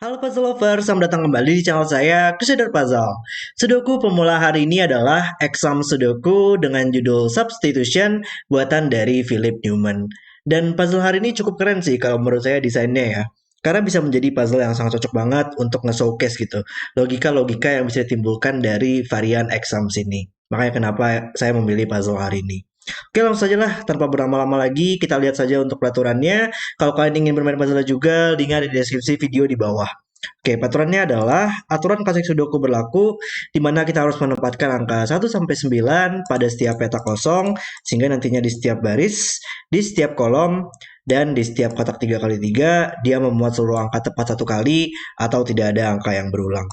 Halo puzzle lovers, selamat datang kembali di channel saya, Crusader Puzzle. Sudoku pemula hari ini adalah Exam Sudoku dengan judul Substitution buatan dari Philip Newman. Dan puzzle hari ini cukup keren sih kalau menurut saya desainnya ya. Karena bisa menjadi puzzle yang sangat cocok banget untuk nge-showcase gitu. Logika-logika yang bisa ditimbulkan dari varian exam sini. Makanya kenapa saya memilih puzzle hari ini. Oke, langsung saja lah tanpa berlama-lama lagi kita lihat saja untuk peraturannya. Kalau kalian ingin bermain puzzle juga, link ada di deskripsi video di bawah. Oke, peraturannya adalah aturan klasik Sudoku berlaku di mana kita harus menempatkan angka 1 sampai 9 pada setiap peta kosong sehingga nantinya di setiap baris, di setiap kolom, dan di setiap kotak 3 kali 3 dia memuat seluruh angka tepat satu kali atau tidak ada angka yang berulang.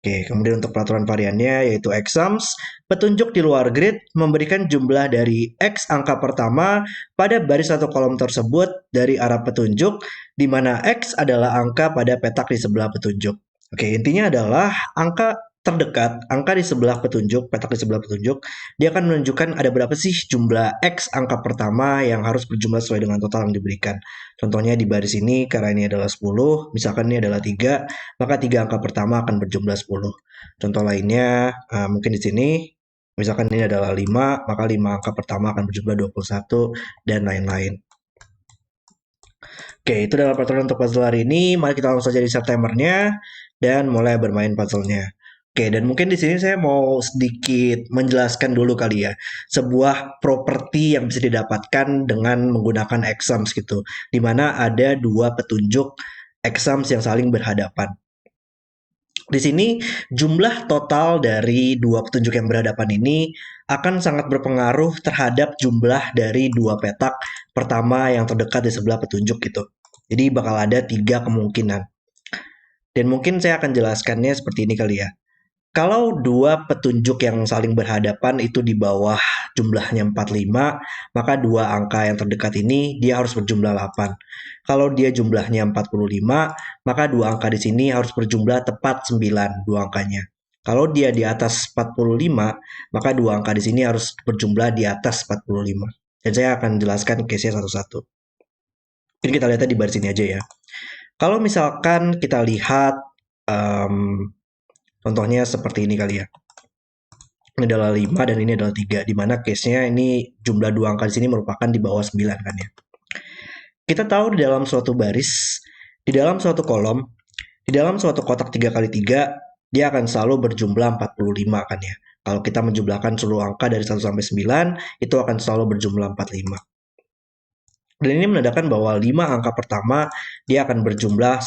Oke, kemudian untuk peraturan variannya yaitu exams, petunjuk di luar grid memberikan jumlah dari X angka pertama pada baris atau kolom tersebut dari arah petunjuk, di mana X adalah angka pada petak di sebelah petunjuk. Oke, intinya adalah angka terdekat, angka di sebelah petunjuk, petak di sebelah petunjuk, dia akan menunjukkan ada berapa sih jumlah X angka pertama yang harus berjumlah sesuai dengan total yang diberikan. Contohnya di baris ini, karena ini adalah 10, misalkan ini adalah 3, maka 3 angka pertama akan berjumlah 10. Contoh lainnya, mungkin di sini, misalkan ini adalah 5, maka 5 angka pertama akan berjumlah 21, dan lain-lain. Oke, itu adalah peraturan untuk puzzle hari ini. Mari kita langsung saja di Septembernya dan mulai bermain puzzle-nya. Oke, dan mungkin di sini saya mau sedikit menjelaskan dulu kali ya, sebuah properti yang bisa didapatkan dengan menggunakan exams gitu, di mana ada dua petunjuk exams yang saling berhadapan. Di sini jumlah total dari dua petunjuk yang berhadapan ini akan sangat berpengaruh terhadap jumlah dari dua petak pertama yang terdekat di sebelah petunjuk gitu. Jadi bakal ada tiga kemungkinan. Dan mungkin saya akan jelaskannya seperti ini kali ya. Kalau dua petunjuk yang saling berhadapan itu di bawah jumlahnya 45, maka dua angka yang terdekat ini dia harus berjumlah 8. Kalau dia jumlahnya 45, maka dua angka di sini harus berjumlah tepat 9, dua angkanya. Kalau dia di atas 45, maka dua angka di sini harus berjumlah di atas 45. Dan saya akan jelaskan case-nya satu-satu. Mungkin kita lihatnya di baris ini aja ya. Kalau misalkan kita lihat contohnya seperti ini kali ya. Ini adalah 5 dan ini adalah 3, di mana case-nya ini jumlah dua angka di sini merupakan di bawah 9 kan ya. Kita tahu di dalam suatu baris, di dalam suatu kolom, di dalam suatu kotak 3 kali 3 dia akan selalu berjumlah 45 kan ya. Kalau kita menjumlahkan seluruh angka dari 1 sampai 9, itu akan selalu berjumlah 45. Dan ini menandakan bahwa 5 angka pertama dia akan berjumlah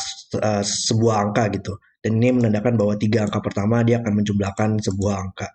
sebuah angka gitu. Dan ini menandakan bahwa 3 angka pertama dia akan menjumlahkan sebuah angka.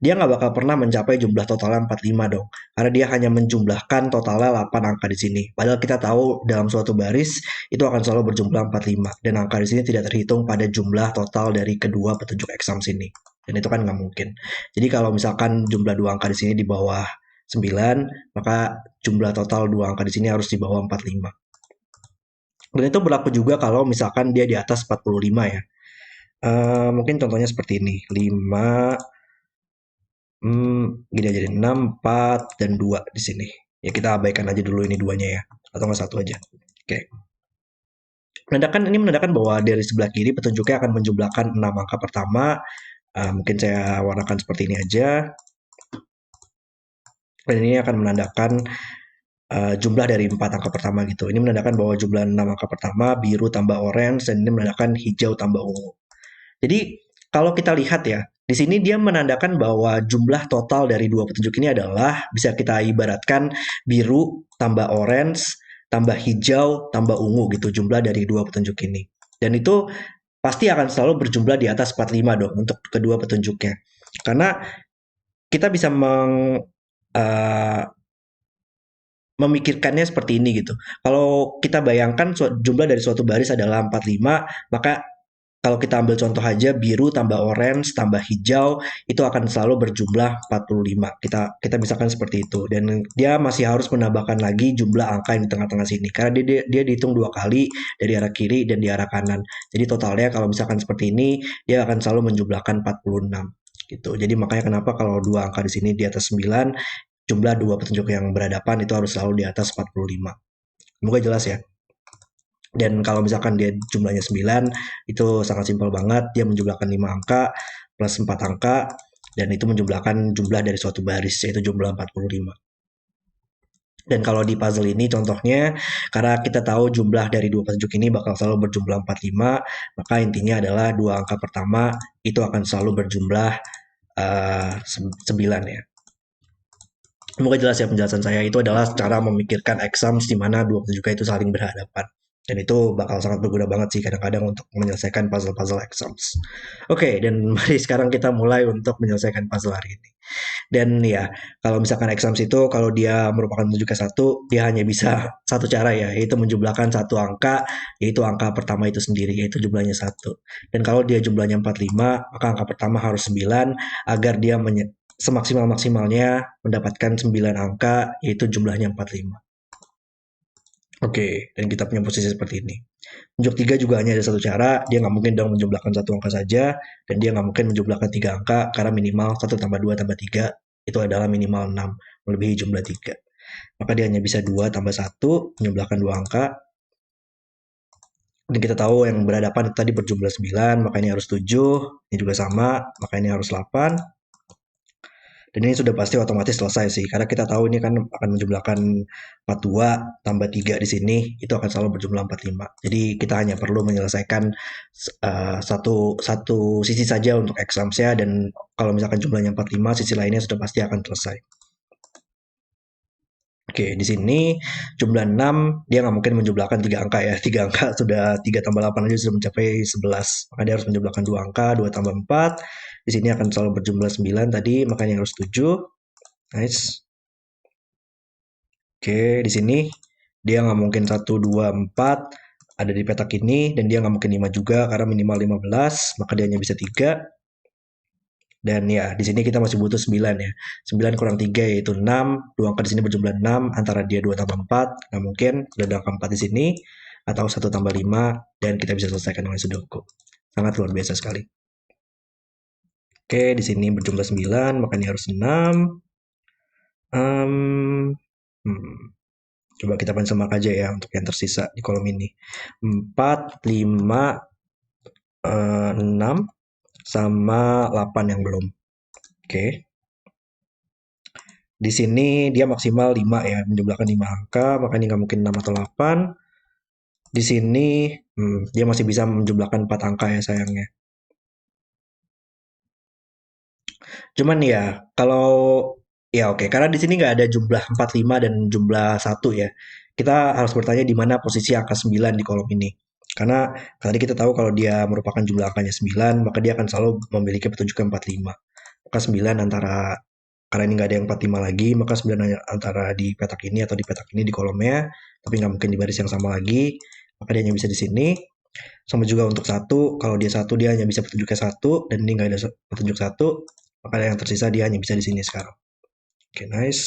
Dia nggak bakal pernah mencapai jumlah totalnya 45 dong. Karena dia hanya menjumlahkan totalnya 8 angka di sini. Padahal kita tahu dalam suatu baris itu akan selalu berjumlah 45. Dan angka di sini tidak terhitung pada jumlah total dari kedua petunjuk exam sini. Dan itu kan nggak mungkin. Jadi kalau misalkan jumlah dua angka di sini di bawah 9, maka jumlah total dua angka di sini harus di bawah 45. Dan itu berlaku juga kalau misalkan dia di atas 45 ya. Mungkin contohnya seperti ini. 5, gini aja deh, 6, 4, dan 2 di sini. Ya kita abaikan aja dulu ini duanya ya. Atau nggak satu aja. Oke. Ini menandakan bahwa dari sebelah kiri petunjuknya akan menjumlahkan 6 angka pertama. Mungkin saya warnakan seperti ini aja. Dan ini akan menandakan jumlah dari 4 angka pertama gitu. Ini menandakan bahwa jumlah 6 angka pertama biru tambah orange dan ini menandakan hijau tambah ungu. Jadi kalau kita lihat ya, di sini dia menandakan bahwa jumlah total dari dua petunjuk ini adalah bisa kita ibaratkan biru tambah orange tambah hijau tambah ungu gitu jumlah dari dua petunjuk ini. Dan itu pasti akan selalu berjumlah di atas 45 dong untuk kedua petunjuknya. Karena kita bisa uh, memikirkannya seperti ini gitu. Kalau kita bayangkan jumlah dari suatu baris adalah 45, maka kalau kita ambil contoh aja biru tambah orange tambah hijau itu akan selalu berjumlah 45. Kita misalkan seperti itu dan dia masih harus menambahkan lagi jumlah angka yang di tengah-tengah sini karena dia dihitung dua kali dari arah kiri dan di arah kanan. Jadi totalnya kalau misalkan seperti ini dia akan selalu menjumlahkan 46 gitu. Jadi makanya kenapa kalau dua angka di sini di atas 9, jumlah dua petunjuk yang berhadapan itu harus selalu di atas 45. Semoga jelas ya. Dan kalau misalkan dia jumlahnya 9, itu sangat simpel banget. Dia menjumlahkan 5 angka plus 4 angka, dan itu menjumlahkan jumlah dari suatu baris, yaitu jumlah 45. Dan kalau di puzzle ini contohnya, karena kita tahu jumlah dari dua petunjuk ini bakal selalu berjumlah 45, maka intinya adalah dua angka pertama itu akan selalu berjumlah 9 ya. Semoga jelas ya penjelasan saya. Itu adalah cara memikirkan exams di mana dua petunjuk itu saling berhadapan. Dan itu bakal sangat berguna banget sih kadang-kadang untuk menyelesaikan puzzle-puzzle exams. Oke, dan mari sekarang kita mulai untuk menyelesaikan puzzle hari ini. Dan ya, kalau misalkan exams itu kalau dia merupakan petunjuk satu, dia hanya bisa satu cara ya, yaitu menjumlahkan satu angka, yaitu angka pertama itu sendiri, yaitu jumlahnya satu. Dan kalau dia jumlahnya 45, maka angka pertama harus 9 agar dia semaksimal-maksimalnya mendapatkan 9 angka, yaitu jumlahnya 45. Oke, dan kita punya posisi seperti ini. Petunjuk 3 juga hanya ada satu cara, dia nggak mungkin dong menjumlahkan satu angka saja, dan dia nggak mungkin menjumlahkan 3 angka, karena minimal 1 tambah 2 tambah 3, itu adalah minimal 6, melebihi jumlah 3. Maka dia hanya bisa 2 tambah 1, menjumlahkan 2 angka, dan kita tahu yang berhadapan tadi berjumlah 9, maka ini harus 7, ini juga sama, maka ini harus 8, dan ini sudah pasti otomatis selesai sih, karena kita tahu ini kan akan menjumlahkan 42 tambah 3 di sini, itu akan selalu berjumlah 45. Jadi kita hanya perlu menyelesaikan satu sisi saja untuk examsnya, dan kalau misalkan jumlahnya 45, sisi lainnya sudah pasti akan selesai. Oke, di sini jumlah 6, dia nggak mungkin menjumlahkan 3 angka ya. 3 angka sudah 3 tambah 8 aja sudah mencapai 11. Maka dia harus menjumlahkan 2 angka, 2 tambah 4. Di sini akan selalu berjumlah 9 tadi, makanya harus 7. Nice. Oke, di sini dia nggak mungkin 1, 2, 4 ada di petak ini, dan dia nggak mungkin 5 juga karena minimal 15, maka dia hanya bisa 3. Dan ya, di sini kita masih butuh 9 ya. 9 kurang 3 yaitu 6. Dua angka di sini berjumlah 6, antara dia 2 tambah 4, nggak mungkin. Sudah ada angka 4 di sini, atau 1 tambah 5, dan kita bisa selesaikan dengan sudoku. Sangat luar biasa sekali. Oke, di sini berjumlah 9, makanya harus 6. Coba kita benchmark aja ya untuk yang tersisa di kolom ini. 4, 5, 6, sama 8 yang belum. Oke. Di sini dia maksimal 5 ya, menjumlahkan 5 angka, maka ini nggak mungkin 6 atau 8. Di sini dia masih bisa menjumlahkan 4 angka ya sayangnya. Cuman ya, kalau ya oke, karena di sini nggak ada jumlah 45 dan jumlah 1 ya. Kita harus bertanya di mana posisi angka 9 di kolom ini. Karena tadi kita tahu kalau dia merupakan jumlah angkanya 9, maka dia akan selalu memiliki petunjuk 45. Maka 9 antara, karena ini nggak ada yang 45 lagi, maka 9 antara di petak ini atau di petak ini di kolomnya, tapi nggak mungkin di baris yang sama lagi, maka dia hanya bisa di sini. Sama juga untuk 1, kalau dia 1 dia hanya bisa petunjuknya 1, dan ini nggak ada petunjuk 1, maka yang tersisa dia hanya bisa di sini sekarang. Oke, nice.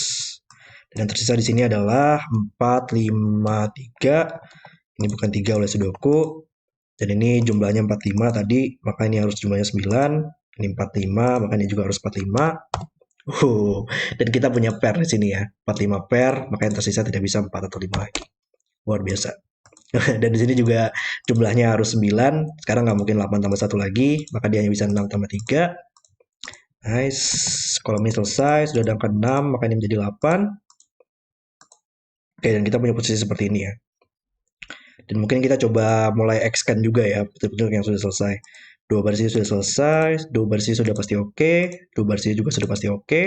Dan yang tersisa di sini adalah 4, 5, 3. Ini bukan 3 oleh sudoku. Dan ini jumlahnya 45 tadi, maka ini harus jumlahnya 9. Ini 45, maka ini juga harus 45. Dan kita punya pair di sini ya. 45 pair, maka yang tersisa tidak bisa 4 atau 5 lagi. Luar biasa. Dan di sini juga jumlahnya harus 9. Sekarang nggak mungkin 8 tambah 1 lagi, maka dia hanya bisa 6 tambah 3. Nice. Kolom ini selesai, sudah ada angka 6, maka ini menjadi 8. Oke, dan kita punya posisi seperti ini ya. Dan mungkin kita coba mulai extend juga ya, betul-betul yang sudah selesai. Dua baris ini sudah selesai, dua baris ini sudah pasti oke, dua baris ini juga sudah pasti oke.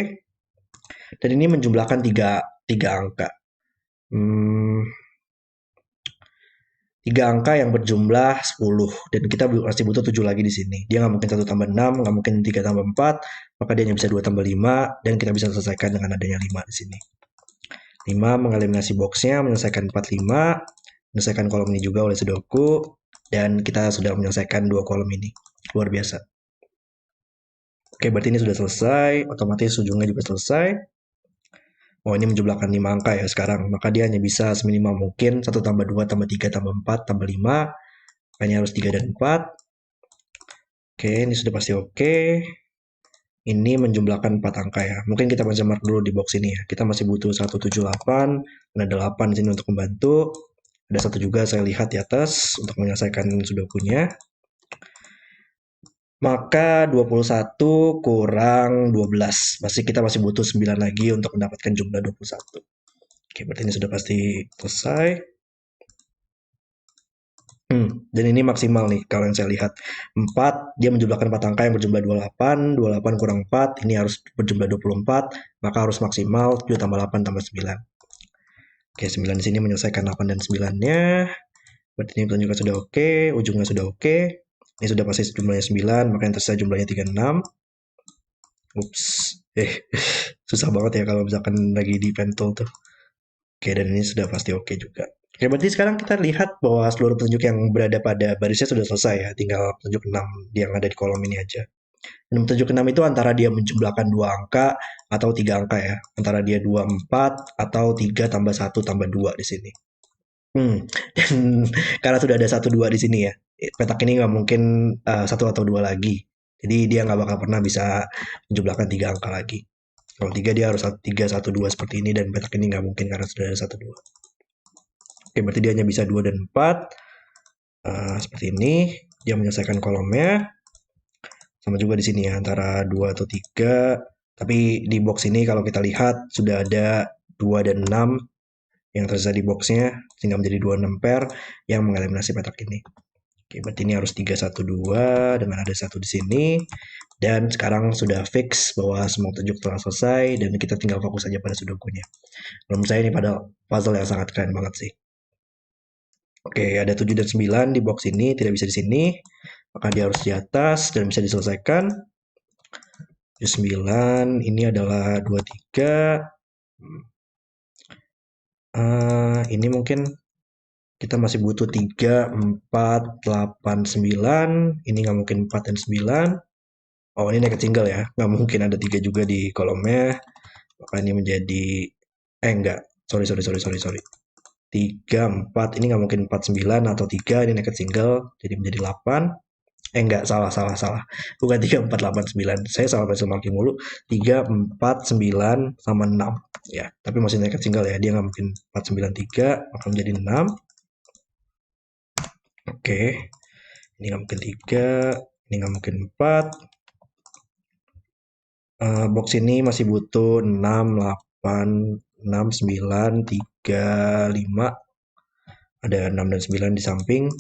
Dan ini menjumlahkan 3 angka. 3 angka yang berjumlah 10, dan kita masih butuh 7 lagi di sini. Dia nggak mungkin 1 tambah 6, nggak mungkin 3 tambah 4, maka dia hanya bisa 2 tambah 5, dan kita bisa selesaikan dengan adanya 5 di sini. 5 mengeliminasi boxnya, menyelesaikan 45, menyelesaikan kolom ini juga oleh sudoku, dan kita sudah menyelesaikan 2 kolom ini. Luar biasa. Oke, berarti ini sudah selesai, otomatis ujungnya juga selesai. Oh, ini menjumlahkan 5 angka ya sekarang, maka dia hanya bisa seminimal mungkin 1 tambah 2 tambah 3 tambah 4 tambah 5, makanya harus 3 dan 4. Oke, ini sudah pasti oke. Ini menjumlahkan 4 angka ya. Mungkin kita benchmark dulu di box ini ya. Kita masih butuh 178, dan ada 8 di sini untuk membantu. Ada satu juga saya lihat di atas untuk menyelesaikan sudokunya. Maka 21 kurang 12. Pasti kita masih butuh 9 lagi untuk mendapatkan jumlah 21. Oke, berarti ini sudah pasti selesai. Dan ini maksimal nih kalau yang saya lihat. 4, dia menjumlahkan 4 angka yang berjumlah 28. 28 kurang 4, ini harus berjumlah 24. Maka harus maksimal 7 tambah 8 tambah 9. Oke, 9 di sini menyelesaikan 8 dan 9-nya. Berarti ini penunjukan sudah oke, ujungnya sudah oke. Ini sudah pasti jumlahnya 9, maka yang tersisa jumlahnya 36. Ups, susah banget ya kalau misalkan lagi di pen tool tuh. Oke, dan ini sudah pasti oke juga. Oke, berarti sekarang kita lihat bahwa seluruh petunjuk yang berada pada barisnya sudah selesai ya. Tinggal petunjuk 6 yang ada di kolom ini aja. Dan petunjuk 6 itu antara dia menjumlahkan 2 angka atau 3 angka ya. Antara dia 2, 4 atau 3 tambah 1 tambah 2 di sini. Dan karena sudah ada 1, 2 di sini ya. Petak ini nggak mungkin 1 atau 2 lagi. Jadi dia nggak bakal pernah bisa menjumlahkan 3 angka lagi. Kalau 3 dia harus 3, 1, 2 seperti ini dan petak ini nggak mungkin karena sudah ada 1, 2. Oke, berarti dia hanya bisa 2 dan 4. Seperti ini. Dia menyelesaikan kolomnya. Sama juga di sini ya, antara 2 atau 3. Tapi di box ini kalau kita lihat sudah ada 2 dan 6 yang tersisa di boxnya, sehingga menjadi 26 pair yang mengeliminasi petak ini. Oke, berarti ini harus 3, 1, 2 dengan ada 1 di sini. Dan sekarang sudah fix bahwa semua petunjuk telah selesai dan kita tinggal fokus saja pada sudokunya. Menurut saya ini pada puzzle yang sangat keren banget sih. Oke, ada 7 dan 9 di box ini, tidak bisa di sini. Maka dia harus di atas dan bisa diselesaikan. 9, ini adalah 23. Ini mungkin kita masih butuh 3, 4, 8, 9. Ini nggak mungkin 4 dan 9. Oh, ini naked single ya. Nggak mungkin ada 3 juga di kolomnya. Maka ini menjadi... enggak. Sorry. 3, 4. Ini nggak mungkin 4, 9 atau 3. Ini naked single. Jadi menjadi 8. Enggak. Salah. Bukan 3, 4, 8, 9. Saya salah pensil marking mulu. 3, 4, 9, sama 6. Ya, tapi masih naked single ya. Dia nggak mungkin 4, 9, 3. Maka menjadi 6. Oke. Ini nggak mungkin 3. Ini nggak mungkin 4. Box ini masih butuh 6, 8, 6, 9, 3, 5. Ada 6 dan 9 di samping.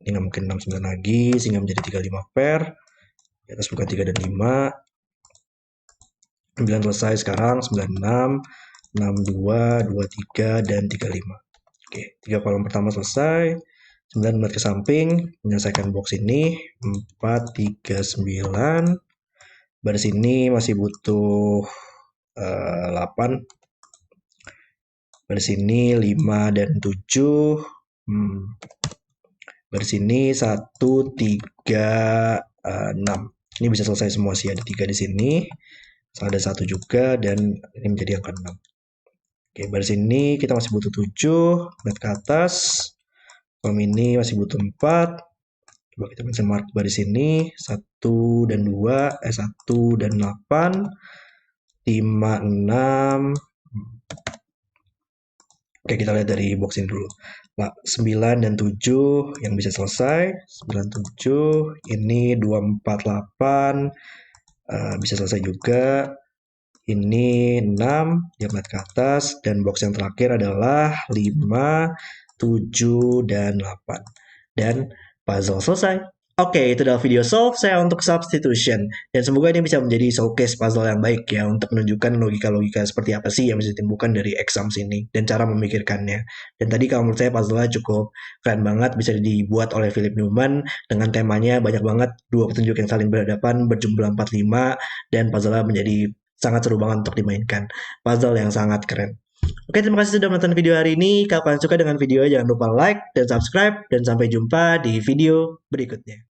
Ini nggak mungkin 6, 9 lagi, sehingga menjadi 35 pair. Di atas bukan 3 dan 5. 9 selesai sekarang, 96, 62, 23, dan 35. Oke, 3 kolom pertama selesai. 9 kembali ke samping, menyelesaikan box ini. 4, 3, 9. Baris ini masih butuh 8. Baris ini 5 dan 7. Baris ini 1, 3, 6. Ini bisa selesai semua sih, ada 3 di sini. Ada 1 juga dan ini menjadi angka 6. Oke, baris ini kita masih butuh 7, lihat ke atas. Kolom ini masih butuh 4. Coba kita mention mark baris ini 1 dan 2, 1 dan 8, 5, 6. Oke, kita lihat dari box ini dulu. 9 dan 7 yang bisa selesai. 9, 7. Ini 2, 4, 8. Bisa selesai juga. Ini 6. Dia melihat ke atas. Dan box yang terakhir adalah 5, 7, dan 8. Dan puzzle selesai. Oke, itu adalah video solve saya untuk substitution. Dan semoga ini bisa menjadi showcase puzzle yang baik ya untuk menunjukkan logika-logika seperti apa sih yang bisa ditimbulkan dari exams ini dan cara memikirkannya. Dan tadi kalau menurut saya puzzle-nya cukup keren banget, bisa dibuat oleh Philip Newman dengan temanya banyak banget, 2 petunjuk yang saling berhadapan berjumlah 45 dan puzzle-nya menjadi sangat seru banget untuk dimainkan. Puzzle yang sangat keren. Oke, terima kasih sudah menonton video hari ini. Kalau kalian suka dengan video, jangan lupa like dan subscribe. Dan sampai jumpa di video berikutnya.